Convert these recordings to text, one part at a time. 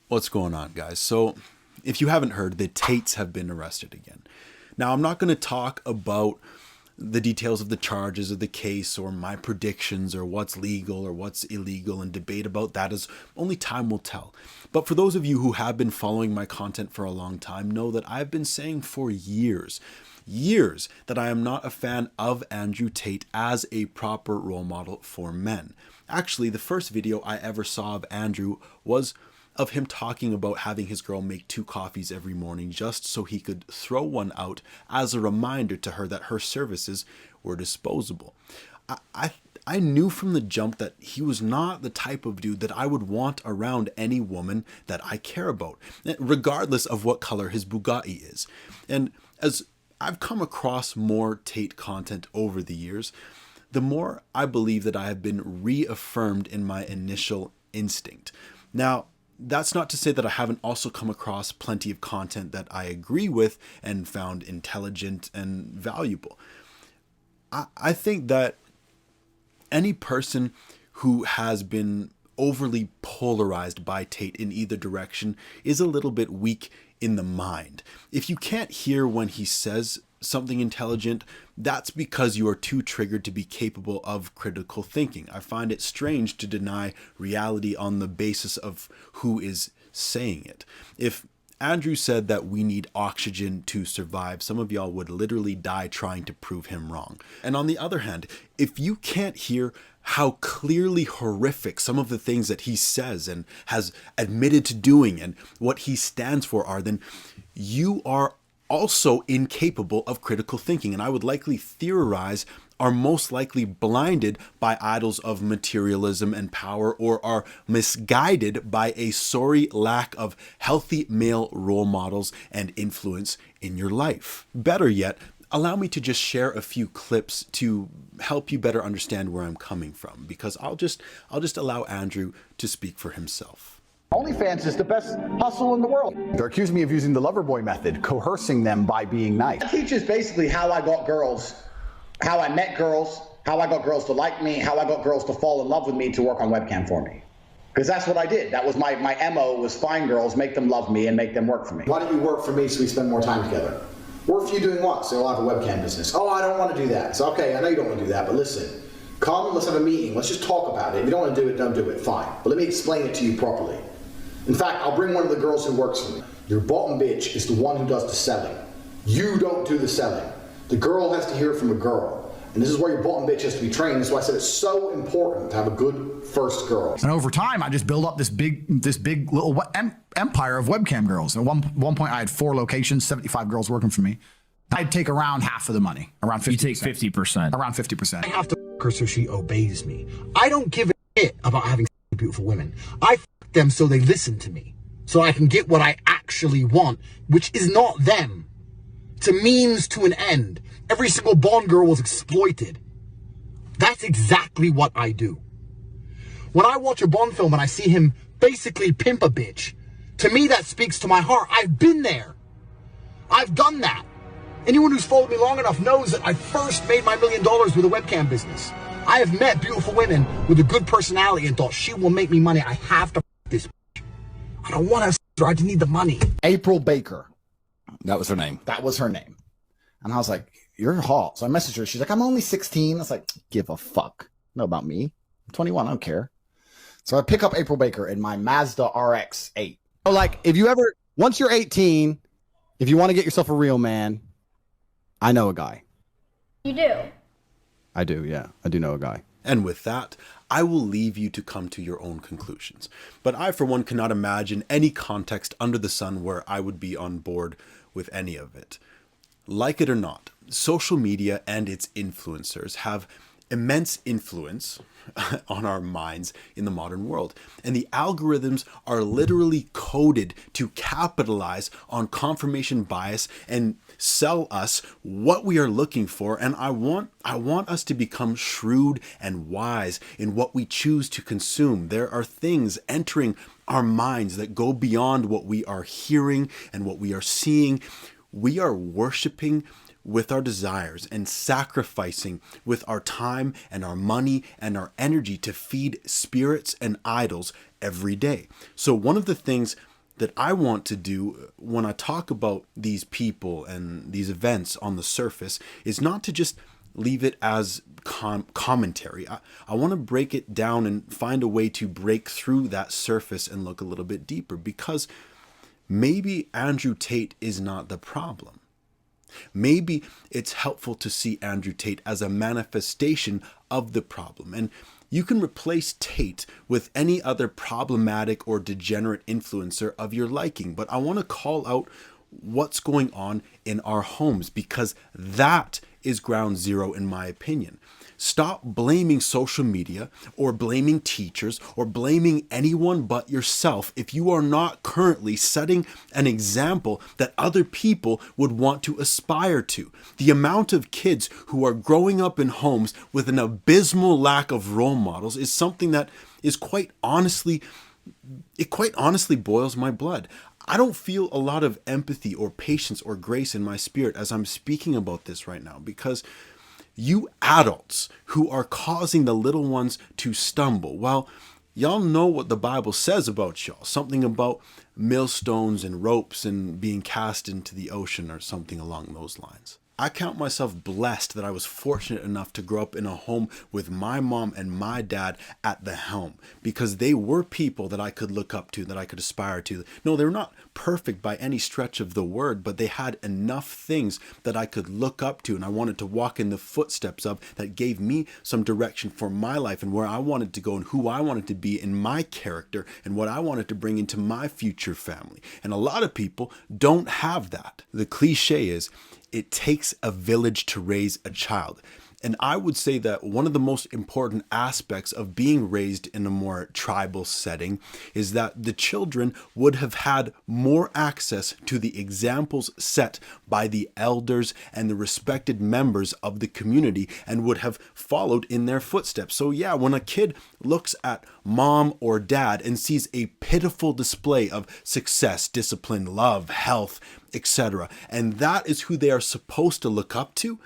What's going on, guys? So, if you haven't heard, the Tates have been arrested again. Now, I'm not going to talk about the details of the charges of the case or my predictions or what's legal or what's illegal and debate about that, as only time will tell. But for those of you who have been following my content for a long time, know that I've been saying for years that I am not a fan of Andrew Tate as a proper role model for men. Actually, the first video I ever saw of Andrew was of him talking about having his girl make 2 coffees every morning just so he could throw one out as a reminder to her that her services were disposable. I knew from the jump that he was not the type of dude that I would want around any woman that I care about, regardless of what color his Bugatti is. And as I've come across more Tate content over the years, the more I believe that I have been reaffirmed in my initial instinct. Now, that's not to say that I haven't also come across plenty of content that I agree with and found intelligent and valuable. I think that any person who has been overly polarized by Tate in either direction is a little bit weak in the mind. If you can't hear when he says something intelligent, that's because you are too triggered to be capable of critical thinking. I find it strange to deny reality on the basis of who is saying it. If Andrew said that we need oxygen to survive, some of y'all would literally die trying to prove him wrong. And on the other hand, if you can't hear how clearly horrific some of the things that he says and has admitted to doing and what he stands for are, then you are also incapable of critical thinking, and I would likely theorize are most likely blinded by idols of materialism and power, or are misguided by a sorry lack of healthy male role models and influence in your life. Better yet, allow me to just share a few clips to help you better understand where I'm coming from, because I'll just allow Andrew to speak for himself. OnlyFans is the best hustle in the world. They're accusing me of using the lover boy method, coercing them by being nice. It teaches basically how I got girls, how I met girls, how I got girls to like me, how I got girls to fall in love with me to work on webcam for me. Because that's what I did. That was my MO, was find girls, make them love me, and make them work for me. Why don't you work for me so we spend more time together? Work for you doing what? So you'll have a webcam business. Oh, I don't want to do that. So okay, I know you don't want to do that, but listen. Come, let's have a meeting. Let's just talk about it. If you don't want to do it, don't do it. Fine. But let me explain it to you properly. In fact, I'll bring one of the girls who works for me. Your bottom bitch is the one who does the selling. You don't do the selling. The girl has to hear it from a girl. And this is where your bottom bitch has to be trained. That's why I said it's so important to have a good first girl. And over time, I just built up this big little empire of webcam girls. At one point, I had 4 locations, 75 girls working for me. I'd take around half of the money, around 50%. You take 50%. Around 50%. I have to f her so she obeys me. I don't give a shit about having beautiful women. I f them so they listen to me, so I can get what I actually want, which is not them. It's a means to an end. Every single Bond girl was exploited. That's exactly what I do. When I watch a Bond film and I see him basically pimp a bitch, to me that speaks to my heart. I've been there. I've done that. Anyone who's followed me long enough knows that I first made my $1 million with a webcam business. I have met beautiful women with a good personality and thought, she will make me money. I have to f this bitch. I don't want to, I just need the money. April Baker. That was her name. That was her name. And I was like, you're hot. So I messaged her. She's like, I'm only 16. I was like, give a fuck. Know about me. I'm 21. I don't care. So I pick up April Baker in my Mazda RX 8. So like, if you ever, once you're 18, if you want to get yourself a real man, I know a guy. You do? I do, yeah. I do know a guy. And with that, I will leave you to come to your own conclusions. But I, for one, cannot imagine any context under the sun where I would be on board with any of it. Like it or not, social media and its influencers have immense influence on our minds in the modern world. And the algorithms are literally coded to capitalize on confirmation bias and sell us what we are looking for. And I want us to become shrewd and wise in what we choose to consume. There are things entering our minds that go beyond what we are hearing and what we are seeing. We are worshiping with our desires and sacrificing with our time and our money and our energy to feed spirits and idols every day. So one of the things that I want to do when I talk about these people and these events on the surface is not to just leave it as commentary. I want to break it down and find a way to break through that surface and look a little bit deeper, because maybe Andrew Tate is not the problem. Maybe it's helpful to see Andrew Tate as a manifestation of the problem. And you can replace Tate with any other problematic or degenerate influencer of your liking. But I want to call out what's going on in our homes, because that is ground zero in my opinion. Stop blaming social media or blaming teachers or blaming anyone but yourself if you are not currently setting an example that other people would want to aspire to. The amount of kids who are growing up in homes with an abysmal lack of role models is something that is quite honestly boils my blood. I don't feel a lot of empathy or patience or grace in my spirit as I'm speaking about this right now, because you adults who are causing the little ones to stumble, well, y'all know what the Bible says about y'all. Something about millstones and ropes and being cast into the ocean or something along those lines. I count myself blessed that I was fortunate enough to grow up in a home with my mom and my dad at the helm, because they were people that I could look up to, that I could aspire to. No, they were not perfect by any stretch of the word, but they had enough things that I could look up to and I wanted to walk in the footsteps of, that gave me some direction for my life and where I wanted to go and who I wanted to be in my character and what I wanted to bring into my future family. And a lot of people don't have that. The cliche is, it takes a village to raise a child. And I would say that one of the most important aspects of being raised in a more tribal setting is that the children would have had more access to the examples set by the elders and the respected members of the community and would have followed in their footsteps. So yeah, when a kid looks at mom or dad and sees a pitiful display of success, discipline, love, health, etc., and that is who they are supposed to look up to,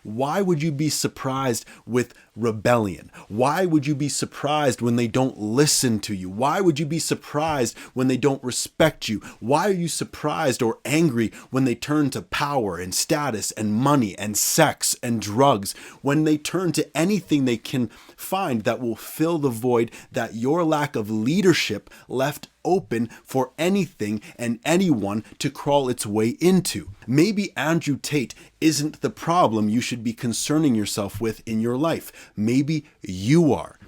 why would you be surprised with rebellion? Why would you be surprised when they don't listen to you? Why would you be surprised when they don't respect you? Why are you surprised or angry when they turn to power and status and money and sex and drugs? When they turn to anything they can find that will fill the void that your lack of leadership left open for anything and anyone to crawl its way into. Maybe Andrew Tate isn't the problem you should be concerning yourself with in your life. Maybe you are.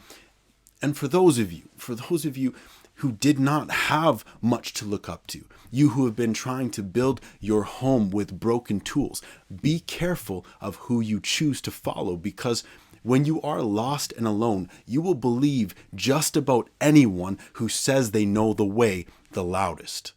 And for those of you who did not have much to look up to, you who have been trying to build your home with broken tools, be careful of who you choose to follow, because when you are lost and alone, you will believe just about anyone who says they know the way the loudest.